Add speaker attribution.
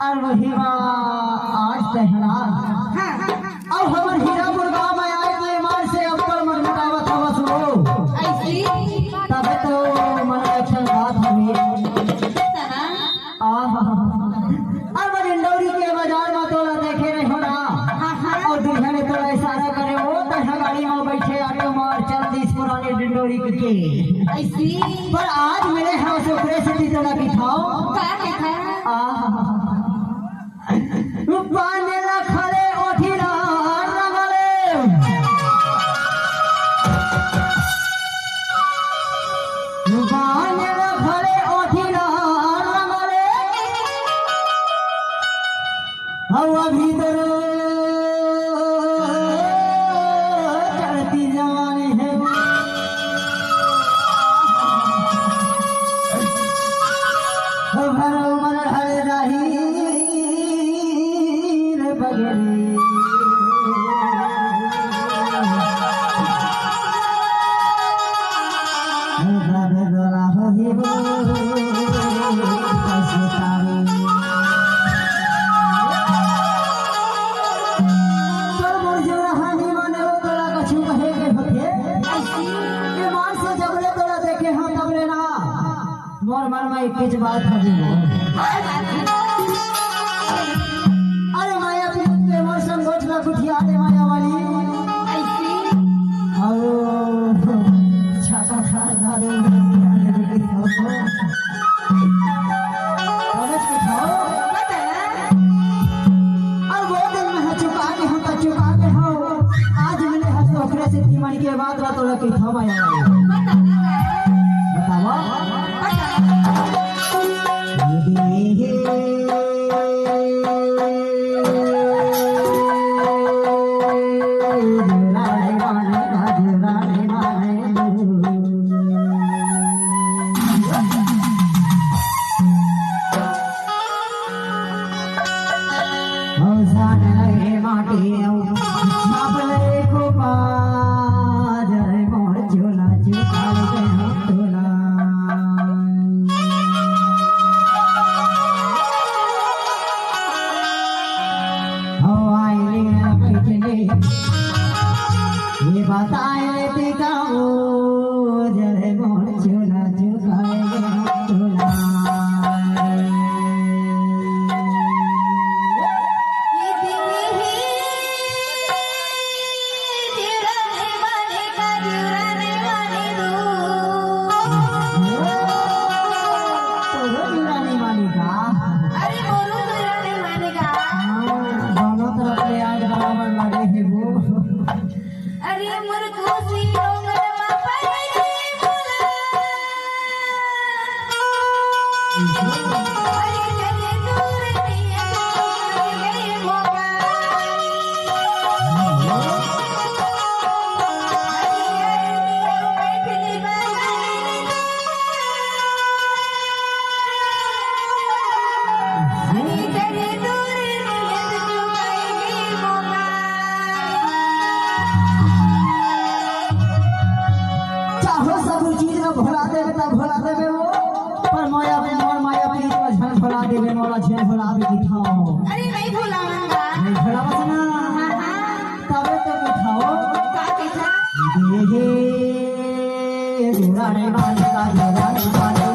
Speaker 1: और वही आज तहरा अब हमर हीरापुर गांव में आए तो ईमान से अब्बल मन मिटावा था बस वो
Speaker 2: ऐसी
Speaker 1: तब तो मन अच्छा बात हमें और वो डिंडोरी के बाजार में तोला देखे रहे हो ना और दूल्हा ने तोला इशारा करे वो तथा गाड़ी में बैठे ऑटो मार चल दिस पुराने डिंडोरी के
Speaker 2: ऐसी
Speaker 1: पर आज मेरे हाथ से ऊपर से तोला की खाओ
Speaker 2: क्या है
Speaker 1: पाने खड़े ओठीरा रगले पाने खड़े ओठीरा रगले हवा भीतर चढ़ती जवानी है भर उमर हरे रही मोर मन में एक बात है अरे माया पे मोर संगोच ना कुठिया दे माया वाली
Speaker 2: ऐसी
Speaker 1: और छाता खा दादे और वो दिन में चुका के हम तो चुका के हो आज मैंने हंस ओकरे से तीमन के बाद रात वाला की था माया वाली बतावा ये बताए दिखाओ जरे मोर झूला झुकाएगा झूला
Speaker 2: ये दिल ही जुराने वाले का जुराने वाले दो
Speaker 1: तो जुराने वाली का
Speaker 2: अरे मोरू जुराने वाले का
Speaker 1: दोनों तरफ ले आज बराबर लगे है वो
Speaker 2: अरे मुरकुसी डोंगरमा पहिले बोला अरे जने दूर निया गए मोगा बैठली बानी अरे जने दूर निया गए मोगा
Speaker 1: चाहो सब चीज में भुला देवे तब भुला देवे वो पर माया में मोर माया प्रीत में झन भुला देवे मोरा झन भुला दे दिखाओ
Speaker 2: अरे नहीं भुलाऊंगा
Speaker 1: नहीं भुला बस ना तबे तो दिखाओ
Speaker 2: का कैसा
Speaker 1: ये जुराने वाले का जुराने वाले